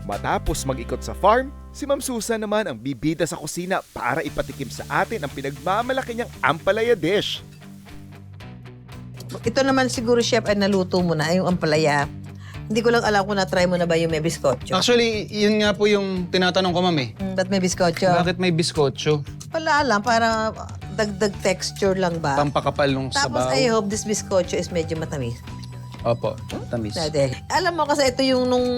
Matapos mag-ikot sa farm, si Ma'am Susan naman ang bibida sa kusina para ipatikim sa atin ang pinagmamalaki niyang ampalaya dish. Ito naman siguro, chef, ay naluto mo na, yung ampalaya. Hindi ko lang alam kung na-try mo na ba yung may biskotso. Actually, yun nga po yung tinatanong ko, ma'am eh. Ba't may biskotso? Bakit may biskotso? Wala lang, para dagdag texture lang ba? Pampakapal nung Tapos sabaw. I hope this biskotso is medyo matamis. Opo, tamis. Dede. Alam mo kasi ito yung nung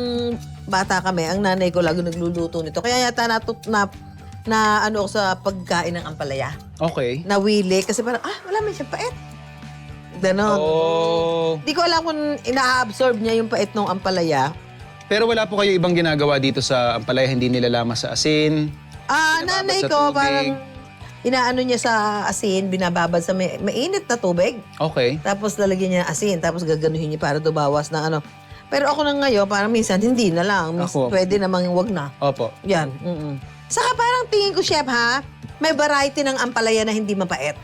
bata kami, ang nanay ko lagi nagluluto nito. Kaya yata na ano ako sa pagkain ng ampalaya. Okay. Nawili kasi parang, wala man siya pait. Ganon. Oh. Di ko alam kung ina-absorb niya yung pait ng ampalaya. Pero wala po kayo ibang ginagawa dito sa ampalaya, hindi nilalama sa asin? Nanay sa ko tubig. parang inaano niya sa asin, binababad sa mainit na tubig. Okay. Tapos lalagyan niya ng asin, tapos gaganuhin niya para dubawas ng ano. Pero ako na ngayon, parang minsan hindi na lang. Ako. Pwede namang wag na. Opo. Yan. Saka parang tingin ko, chef, ha? May variety ng ampalaya na hindi mapait.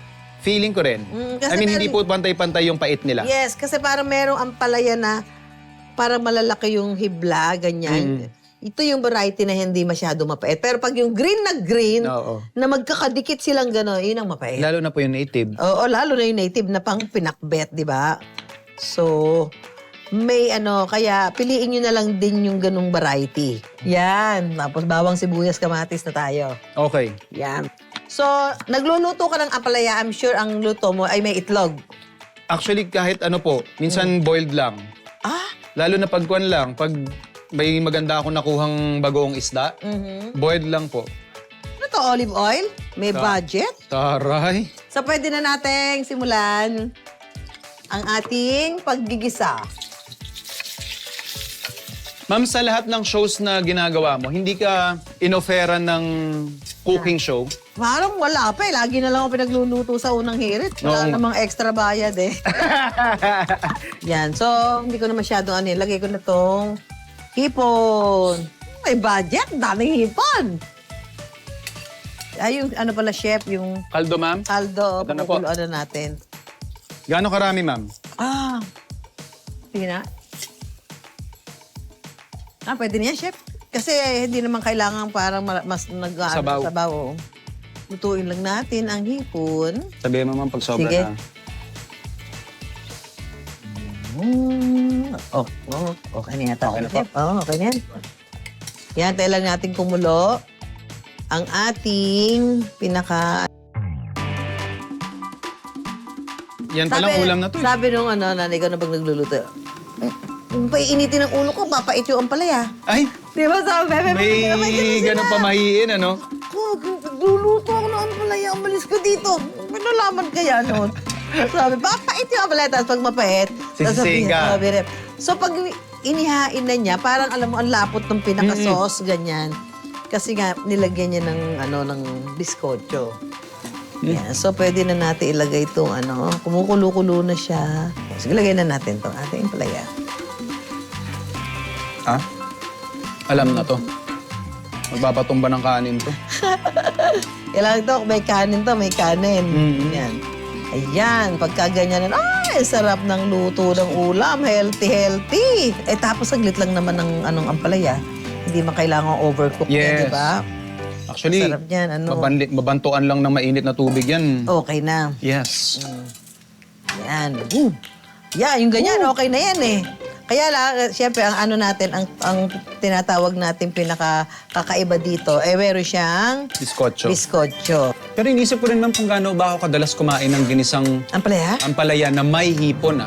Feeling ko rin. Kasi I mean, hindi meron- po pantay-pantay yung pait nila. Yes, kasi parang merong ampalaya na parang malalaki yung hibla, ganyan. Ito yung variety na hindi masyado mapait. Pero pag yung green, Oo. na magkakadikit silang gano'n, yun ang mapait. Lalo na po yung native. Oo, lalo na yung native na pang pinakbet, di ba? So, may kaya piliin nyo na lang din yung ganung variety. Yan. Tapos bawang sibuyas, kamatis na tayo. Okay. Yan. So, nagluluto ka ng ampalaya, I'm sure ang luto mo ay may itlog. Actually, kahit ano po, minsan boiled lang. Lalo na pagkuan lang, pag may maganda akong nakuhang bagoong isda, boiled lang po. Ano to, olive oil? May budget? Taray. So, pwede na nating simulan ang ating paggigisa. Ma'am, sa lahat ng shows na ginagawa mo, hindi ka inoferan ng cooking show? Parang wala pa eh. Lagi na lang ako pinagluluto sa unang hirit. Wala Oo. namang extra bayad eh. Yan. So, hindi ko na masyadong lagay ko na tong hipon. May budget. Daming hipon. Ay, yung pala, chef, yung Kaldo, ma'am? kaldo. Ito na po. Pakukuluan na natin. Gaano karami, ma'am? Sige na. Pwede na yan, chef. Kasi hindi naman kailangan parang mas Sabaw. sabaw. Oo. Lutuin lang natin ang hipon. Sabihin mo, ma'am, pag sobra Sige. na. Okay na yata. Okay na po. Oo, okay na yan. Yan, tayo lang natin kumulo ang ating pinaka... Yan palang ulam na to. Eh. Sabi nung nanay ko na pag nagluluto, paiinitin ng ulo ko, papait yung ampalaya. Ay, Di ba sabi? may ganun pamahiin, ano? Nagluluto ako ng ampalaya, umalis ko dito. Pinalaman kaya noon. Sabi, papait yung ampalaya, tapos pag mapait, Sisisihin ka. So pag inihain na niya, parang alam mo, ang lapot ng pinaka-sauce, ganyan. Kasi nga, nilagyan niya ng biskotso. Yan. So, pwede na natin ilagay itong kumukulo-kulo na siya. Sige, lagay na natin itong ating ampalaya. Alam na to. Magpapatumba ng kanin to. Kailangan ito, may kanin to, may kanin. Yan. Ayan, pagka ganyan na, sarap ng luto ng ulam, healthy. Tapos saglit lang naman ng ampalaya. Hindi man kailangan overcook Yes. yan, di ba? Actually, Sarap yan, mabantuan lang ng mainit na tubig yan. Okay na. Yes. Yan. Yan, yung ganyan, okay na yan eh. Kaya lang, siyempre, ang natin, ang tinatawag natin pinaka-kakaiba dito, meron siyang Biskotso. biskotso. Pero inisip ko rin, ma'am, kung gaano ba ako kadalas kumain ng ginisang Ampalaya? ampalaya na may hipon,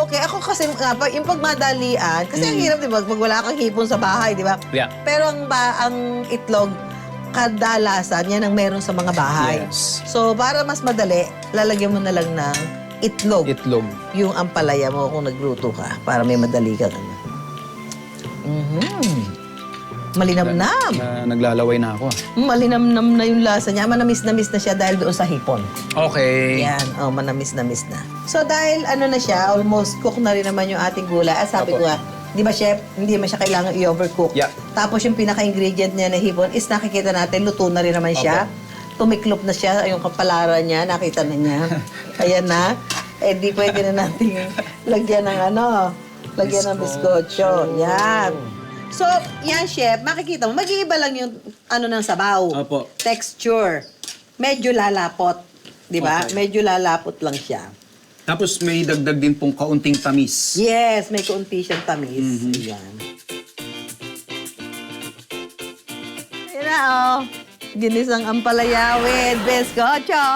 Okay. Ako kasi, yung pagmadalian, kasi ang hirap, di ba, pag wala kang hipon sa bahay, di ba? Yeah. Pero ang itlog, kadalasan, yan ang meron sa mga bahay. Yes. So, para mas madali, lalagyan mo na lang ng itlog. Itlog. Yung ampalaya mo kung nagluto ka, para may madali ka. Malinamnam. Naglalaway na ako. Malinamnam na yung lasa niya. Manamis-namis na siya dahil doon sa hipon. Okay. Yan, manamis-namis na. So dahil na siya, almost cook na rin naman yung ating gulay. At sabi Opo. ko nga, di ba chef, hindi man siya kailangan i-overcook. Yeah. Tapos yung pinaka-ingredient niya na hipon is nakikita natin, luto na rin naman siya. Tumiklop na siya, yung kapalaran niya, nakita na niya. Ayan na. Di pwede na natin lagyan ng lagyan ng biskotso. Yan. So, yan, chef, makikita mo, mag-iiba lang yung ano ng sabaw. Opo. Texture. Medyo lalapot. Di ba? Okay. Medyo lalapot lang siya. Tapos may dagdag din pong kaunting tamis. Yes, may kaunti siyang tamis. Ayan. Ayan na, oh. Ginisang ampalaya with bizcocho.